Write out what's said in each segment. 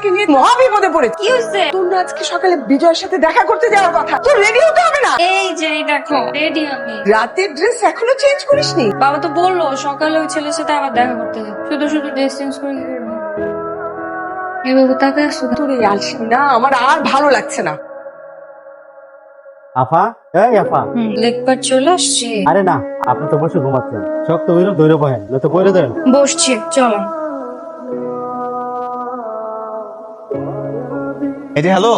আমাকে নিয়ে মহা বিপদে পড়ে। কি হয়েছে? তোর না আজকে সকালে বিজয়ের সাথে দেখা করতে যাওয়ার কথা, তোর রেডি হতে হবে না? এই যে দেখো রেডি আমি। রাতের ড্রেস এখনো চেঞ্জ করিসনি? বাবা তো বললো সকালে ওই ছেলের সাথে আবার দেখা করতে যাবে। শুধু শুধু ড্রেস চেঞ্জ করে কি করবো? এভাবে তাকে আসো। তোর এই আলসেমি না আমার আর ভালো লাগছে না। আফা, এই আফা। লেকপার চলে আসছি। আরে না, আপনি তো বসে ঘুমাচ্ছেন। শক্ত হইলো দৈর্য বহেন, নয়তো কইরে দেন। বসছি, চলো। এই যে হ্যালো,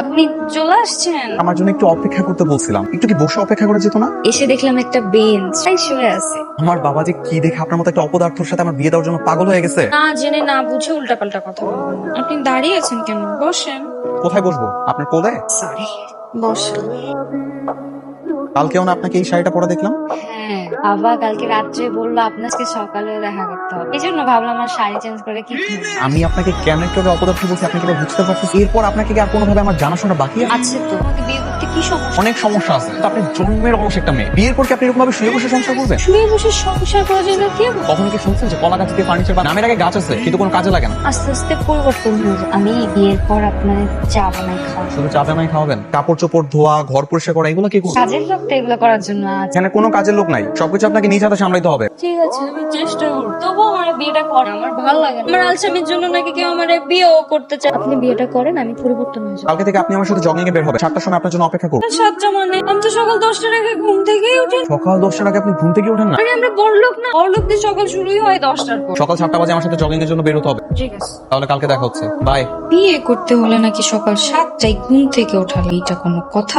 আপনি চলে আসছেন? আমার জন্য একটু অপেক্ষা করতে বলছিলাম, একটু কি বসে অপেক্ষা করে যেত না? এসে দেখলাম একটা বেঞ্চ শুয়ে আছে। আমার বাবা যে কি দেখে আপনার মতো একটা অপদার্থর সাথে আমার বিয়ে দেওয়ার জন্য পাগল হয়ে গেছে। না জেনে না বুঝে উল্টাপাল্টা কথা বলবেন না। আপনি দাঁড়িয়ে আছেন কেন? বসেন। কোথায় বসবো? আপনার কোলে? সরি, বসেন। কালকেও না আপনাকে এই শাড়িটা পরে দেখলাম। হ্যাঁ, বাবা কালকে রাত্রে বললো আপনাকে সকালে দেখা করতে হবে, এই জন্য ভাবলাম আমার শাড়ি চেঞ্জ করে কি করবো। আমি আপনাকে কেন একটু অপদার্থ বলছি আপনি কিভাবে বুঝতে পারছেন? এরপর আপনাকে কি আর কোনোভাবে আমার জানাশোনা বাকি আছে? আছে তো, আমাকে বিয়ে করতে কি সমস্যা? অনেক সমস্যা আছে। তো আপনি জন্মের অলস একটা মেয়ে, বিয়ের পর কি আপনি এরকম ভাবে শুয়ে বসে সংসার করবেন? শুয়ে বসে সংসার করা যায় না? কি হবে? কখনো কি শুনছেন যে কলা গাছ দিয়ে ফার্নিচার বা নামের আগে গাছ আছে কিন্তু কোনো কাজে লাগে না? আস্তে আস্তে পরিবর্তন হয়ে যায়। আমি বিয়ের পর আপনার চা বানাই খাওয়া। শুধু চা বানাই খাওয়াবেন? কাপড় চোপড় ধোয়া, ঘর পরিষ্কার করা, এগুলো কি করবেন? কাজের লোক তো এগুলো করার জন্য আছে। এখানে কোনো কাজের লোক নাই, সবকিছু আপনাকে নিজ হাতে সামলাইতে হবে। ঠিক আছে, আমি চেষ্টা করব। তবু আমার বিয়েটা করেন, আমার ভালো লাগে না। আমার আলসামির জন্য নাকি কেউ আমার বিয়েও করতে চায়। আপনি বিয়েটা করেন, আমি পরিবর্তন হয়ে যাবো। কালকে থেকে আপনি আমার সাথে জগিং এ বের হবে, 7টার সময় আপনার জন্য অপেক্ষা করব। সাতটা মানে আমি তো সকাল 10টার আগে ঘুম থেকেই উঠি। সকাল 10টার আগে আপনি ঘুম থেকে ওঠেন না? আরে আমরা বড়লোক না, বড়লোকদের সকাল শুরুই হয় 10টার পর। সকাল 7টা বাজে আমার সাথে জগিং এর জন্য বের হতে হবে। ঠিক আছে। তাহলে কালকে দেখা হচ্ছে, বাই। বিয়ে করতে হলে নাকি সকাল 7টায় ঘুম থেকে ওঠালে, এটা কোনো কথা?